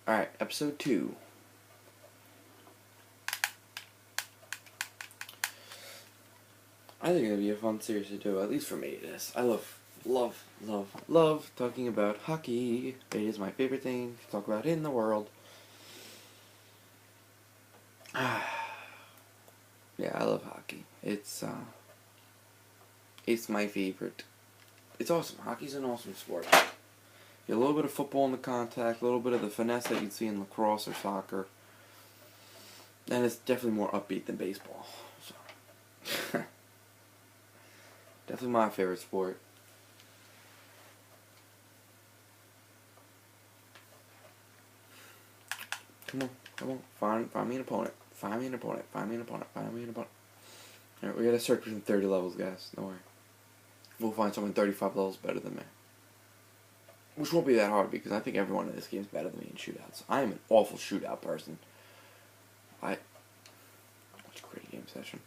Alright, episode 2. I think it'll be a fun series to do, at least for me it is. I love talking about hockey. It is my favorite thing to talk about in the world. Yeah, I love hockey. It's my favorite. It's awesome. Hockey's an awesome sport. You get a little bit of football in the contact, a little bit of the finesse that you'd see in lacrosse or soccer. And it's definitely more upbeat than baseball. So. Definitely my favorite sport. Come on. Find me an opponent. Alright, we gotta search between 30 levels, guys. Don't worry. We'll find someone 35 levels better than me. Which won't be that hard because I think everyone in this game is better than me in shootouts. I am an awful shootout person. What's a great game session?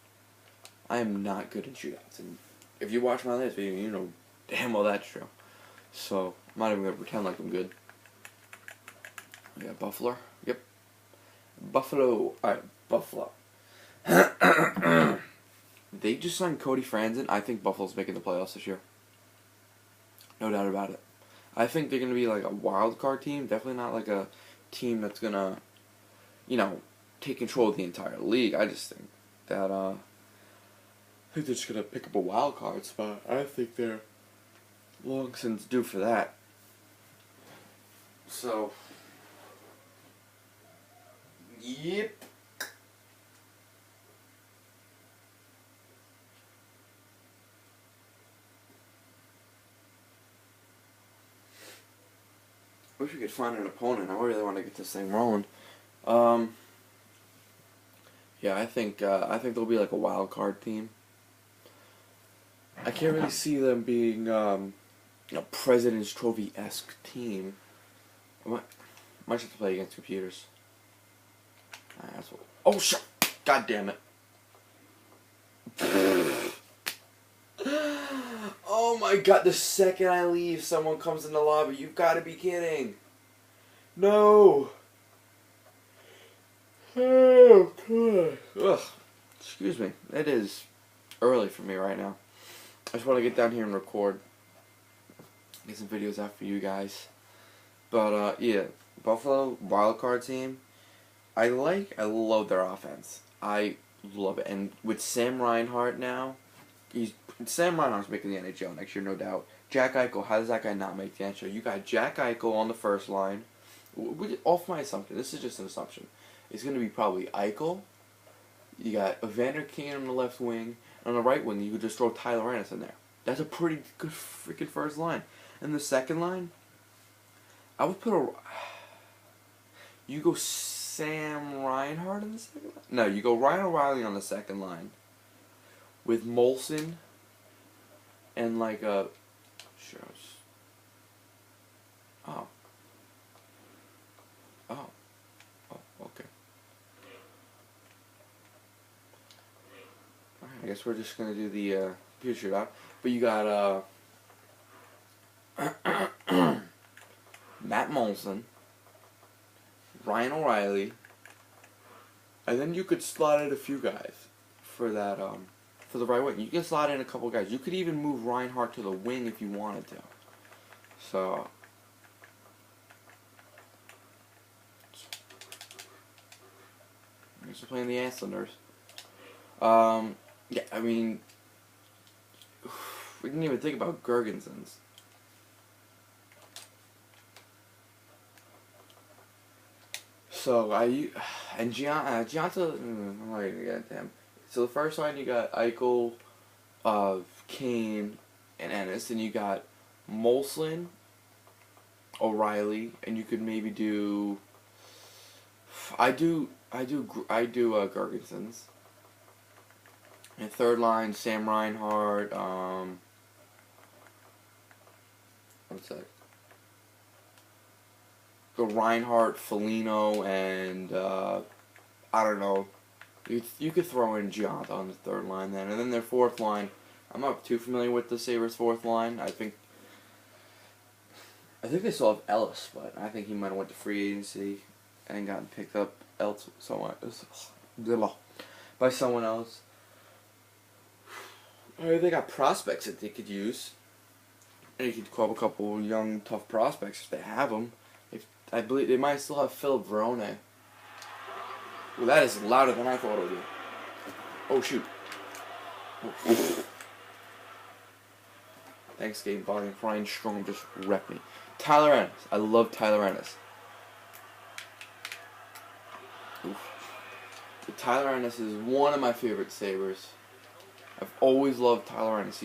I am not good in shootouts, and if you watch my last video, you know damn well that's true. So I'm not even gonna pretend like I'm good. We got Buffalo. Yep. Buffalo. Alright, Buffalo. They just signed Cody Franzen. I think Buffalo's making the playoffs this year. No doubt about it. I think they're going to be like a wild card team. Definitely not like a team that's going to, take control of the entire league. I just think that, I think they're just going to pick up a wild card spot. I think they're long since due for that. So, yep. Wish we could find an opponent. I really want to get this thing rolling. Yeah, I think they'll be like a wild card team. I can't really see them being a President's Trophy-esque team. I might have to play against computers. Oh shit! God damn it! Oh my god, the second I leave, someone comes in the lobby. You've got to be kidding. No. Oh, God. Ugh. Excuse me. It is early for me right now. I just want to get down here and record. Get some videos out for you guys. But, yeah. Buffalo wildcard team. I love their offense. I love it. And with Sam Reinhart now, Sam Reinhart's making the NHL next year, no doubt. Jack Eichel, how does that guy not make the NHL? You got Jack Eichel on the first line. Off my assumption, this is just an assumption. It's going to be probably Eichel. You got Evander Kane on the left wing. And on the right wing, you could just throw Tyler Ennis in there. That's a pretty good freaking first line. And the second line, I would put you go Sam Reinhart in the second line? No, you go Ryan O'Reilly on the second line. With Molson and like a okay. Alright, I guess we're just gonna do the computer shootout. But you got Matt Molson, Ryan O'Reilly, and then you could slot in a few guys for that for the right wing. You can slot in a couple guys. You could even move Reinhardt to the wing if you wanted to. So, thanks for playing the Islanders. Yeah, I mean, we didn't even think about Gergensons. So, Gianta, goddamn. So the first line you got Eichel, Kane, and Ennis, and you got Molson, O'Reilly, and you could maybe do. I do Gergensons. And third line, Sam Reinhart. What's that? Go Reinhart, Foligno, and I don't know. You could throw in Gianta on the third line then. And then their fourth line, I'm not too familiar with the Sabres' fourth line. I think I think they still have Ellis, but I think he might have went to free agency and gotten picked up by someone else. They got prospects that they could use. And you could call up a couple young, tough prospects if they have them. I believe they might still have Philip Verone. Well, that is louder than I thought it would be. Oh, shoot. Oh. Thanks, Game Volume. Ryan Strong just wrecked me. Tyler Ennis. I love Tyler Ennis. Tyler Ennis is one of my favorite Sabres. I've always loved Tyler Ennis.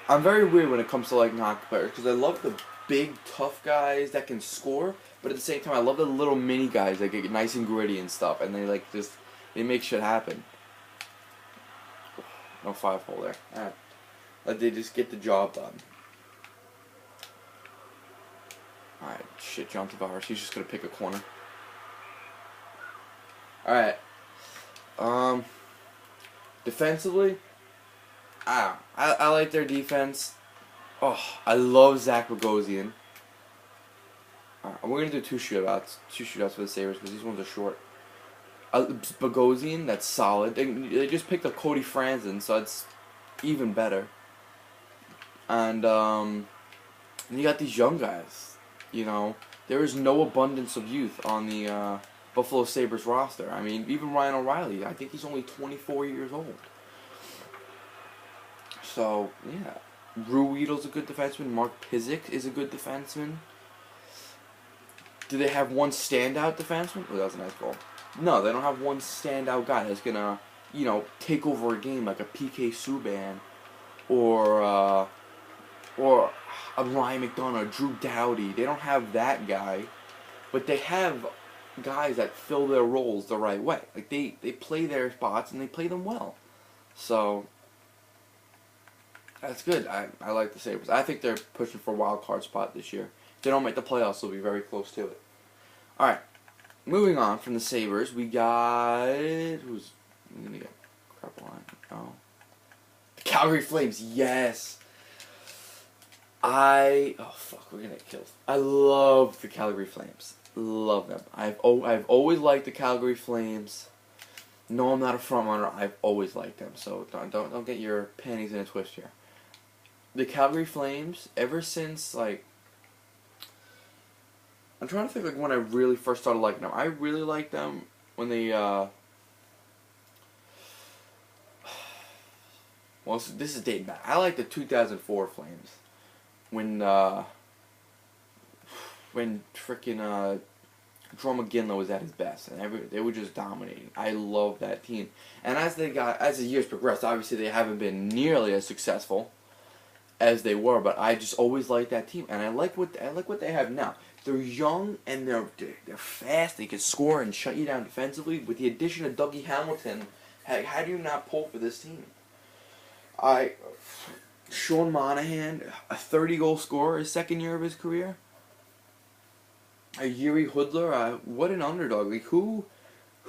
I'm very weird when it comes to like hockey players because I love the big, tough guys that can score, but at the same time, I love the little mini guys that get nice and gritty and stuff, and they make shit happen. No 5-hole there. Like they just get the job done. Alright, shit, John Tavares. He's just gonna pick a corner. Alright. Defensively, I like their defense. Oh, I love Zach Bogosian. We're gonna do two shootouts for the Sabres because these ones are short. Bogosian, that's solid. They just picked up Cody Franzen, so it's even better. And you got these young guys. You know, there is no abundance of youth on the Buffalo Sabres roster. I mean, even Ryan O'Reilly, I think he's only 24 years old. So, yeah. Ruedl's a good defenseman. Mark Pysyk is a good defenseman. Do they have one standout defenseman? Oh, that was a nice goal. No, they don't have one standout guy that's going to, you know, take over a game like a PK Subban or a Ryan McDonough, Drew Doughty. They don't have that guy, but they have guys that fill their roles the right way. Like, they play their spots and they play them well. So, that's good. I like the Sabres. I think they're pushing for a wild card spot this year. If they don't make the playoffs, they'll be very close to it. Alright. Moving on from the Sabres, we got... Who's... I'm going to get crap line. Oh. The Calgary Flames. Yes. Oh, fuck. We're going to get killed. I love the Calgary Flames. Love them. I've always liked the Calgary Flames. No, I'm not a front runner. I've always liked them. So don't get your panties in a twist here. The Calgary Flames, ever since, like... I'm trying to think, like, when I really first started liking them. I really liked them when they, well, this is dating back. I like the 2004 Flames. When frickin', Joe McGinley was at his best, and they were just dominating. I love that team. And as the years progressed, obviously they haven't been nearly as successful as they were, but I just always liked that team, and I like what they have now. They're young and they're fast. They can score and shut you down defensively. With the addition of Dougie Hamilton, how do you not pull for this team? Sean Monahan, a 30-goal scorer, his second year of his career. Yuri Hudler, what an underdog. Like, who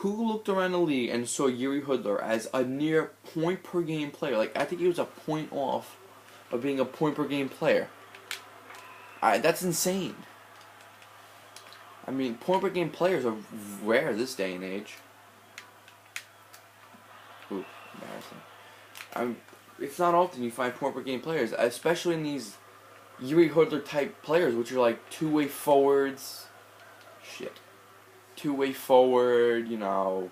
looked around the league and saw Yuri Hudler as a near point-per-game player? Like, I think he was a point off of being a point-per-game player. That's insane. I mean, point-per-game players are rare this day and age. Ooh, embarrassing. It's not often you find point-per-game players, especially in these Yuri Hudler-type players, which are like two-way forwards. Shit. Two-way forward, you know.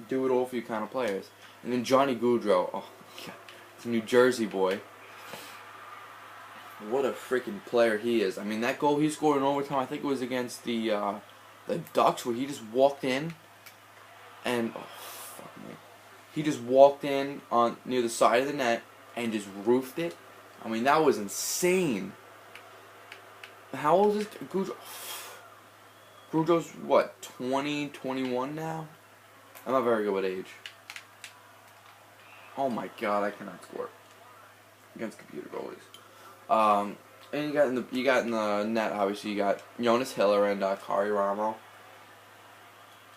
Do-it-all-for-you kind of players. And then Johnny Gaudreau. Oh, God. It's a New Jersey boy. What a freaking player he is. I mean, that goal he scored in overtime, I think it was against the Ducks, where he just walked in and... Oh, fuck me. He just walked in on near the side of the net and just roofed it. I mean, that was insane. How old is Gaudreau? Gaudreau's, what, 20, 21 now? I'm not very good with age. Oh my God, I cannot score against computer goalies. And you got in the net, obviously you got Jonas Hiller and Kari Ramo.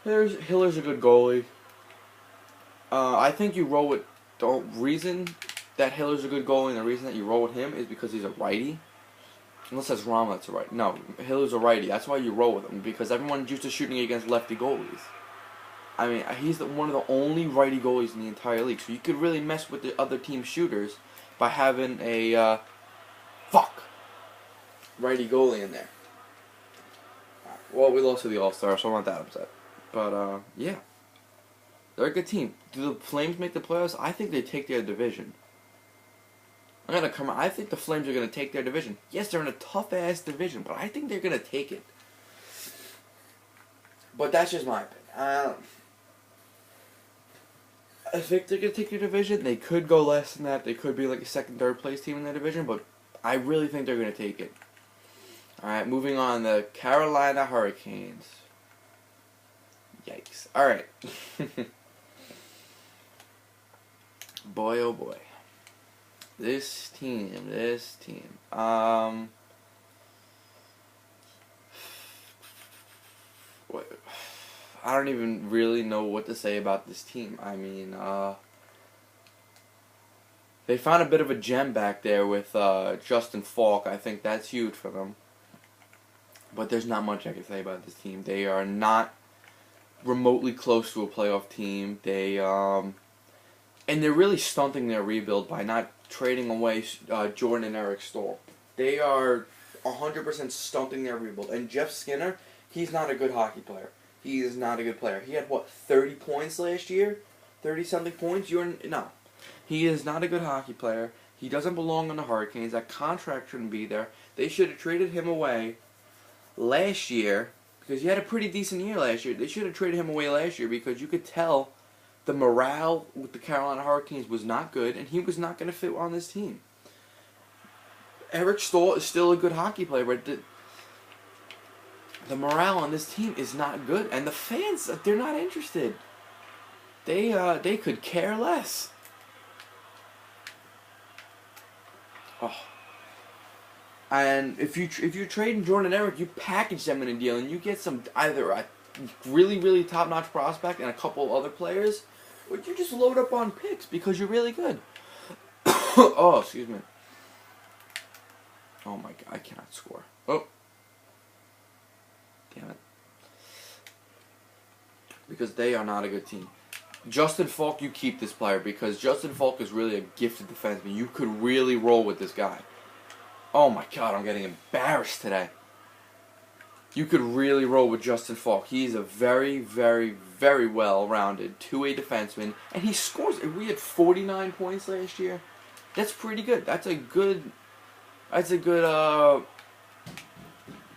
Hiller's a good goalie. I think you roll with the reason that Hiller's a good goalie and the reason that you roll with him is because he's a righty. Unless that's Rama, that's a righty. No, Hiller's a righty. That's why you roll with him, because everyone's used to shooting against lefty goalies. I mean, he's one of the only righty goalies in the entire league, so you could really mess with the other team shooters by having a righty goalie in there. Well, we lost to the All-Star, so I'm not that upset. But, yeah. They're a good team. Do the Flames make the playoffs? I think they take their division. I think the Flames are going to take their division. Yes, they're in a tough-ass division, but I think they're going to take it. But that's just my opinion. I think they're going to take their division. They could go less than that. They could be like a second, third place team in their division, but I really think they're going to take it. Alright, moving on. The Carolina Hurricanes. Yikes. Alright. Boy, oh boy. This team. I don't even really know what to say about this team. I mean, they found a bit of a gem back there with Justin Falk. I think that's huge for them. But there's not much I can say about this team. They are not remotely close to a playoff team. And they're really stunting their rebuild by not trading away Jordan and Eric Staal. They are 100% stunting their rebuild. And Jeff Skinner, he's not a good hockey player. He is not a good player. He had, 30 points last year? 30-something points? No. He is not a good hockey player. He doesn't belong on the Hurricanes. That contract shouldn't be there. They should have traded him away last year, because he had a pretty decent year last year. They should have traded him away last year because you could tell the morale with the Carolina Hurricanes was not good, and he was not going to fit on this team. Eric Staal is still a good hockey player, but the morale on this team is not good, and the fans, they're not interested. They could care less. Oh. And if you're trading Jordan and Eric, you package them in a deal, and you get either a really, really top-notch prospect and a couple other players, or you just load up on picks because you're really good. Oh, excuse me. Oh my God, I cannot score. Oh. Damn it. Because they are not a good team. Justin Falk, you keep this player because Justin Falk is really a gifted defenseman. You could really roll with this guy. Oh my God, I'm getting embarrassed today. You could really roll with Justin Falk. He's a very, very, very well-rounded two-way defenseman, and he scores. We had 49 points last year. That's pretty good. That's a good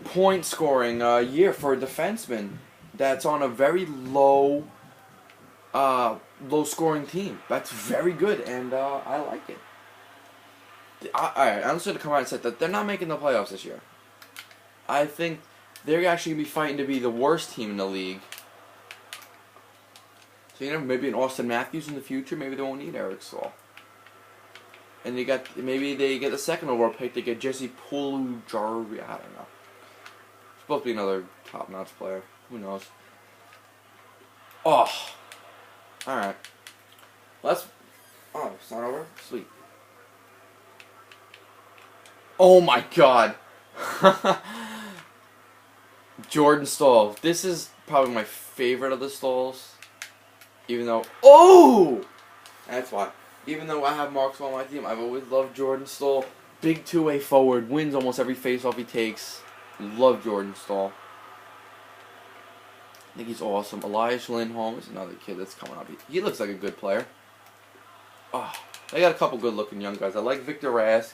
point-scoring year for a defenseman that's on a very low-scoring team. That's very good, and I like it. I'm just going to come out and say that they're not making the playoffs this year. I think they're actually going to be fighting to be the worst team in the league. So, maybe an Austin Matthews in the future. Maybe they won't need Eric Staal. And maybe they get the second overall pick. They get Jesse Puljujarvi. I don't know. Supposed to be another top-notch player. Who knows? Oh. Alright. Oh, it's not over? Sweet. Oh my God. Jordan Staal. This is probably my favorite of the Staals. Even though... Oh! That's why. Even though I have Marks on my team, I've always loved Jordan Staal. Big two-way forward. Wins almost every face-off he takes. Love Jordan Staal. I think he's awesome. Elias Lindholm is another kid that's coming up. He looks like a good player. Oh, they got a couple good-looking young guys. I like Victor Rask.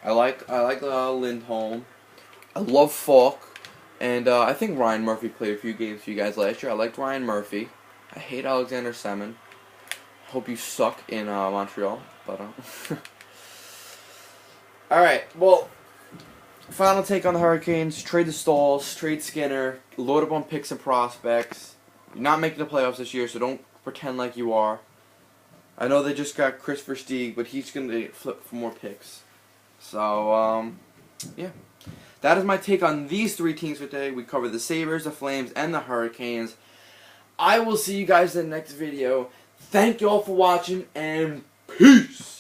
I like Lindholm. I love Falk. And I think Ryan Murphy played a few games for you guys last year. I liked Ryan Murphy. I hate Alexander Semin. Hope you suck in Montreal. But alright, well, final take on the Hurricanes. Trade the Staals. Trade Skinner. Load up on picks and prospects. You're not making the playoffs this year, so don't pretend like you are. I know they just got Chris Versteeg, but he's going to flip for more picks. So, yeah. That is my take on these three teams for today. We covered the Sabres, the Flames, and the Hurricanes. I will see you guys in the next video. Thank you all for watching, and Peace.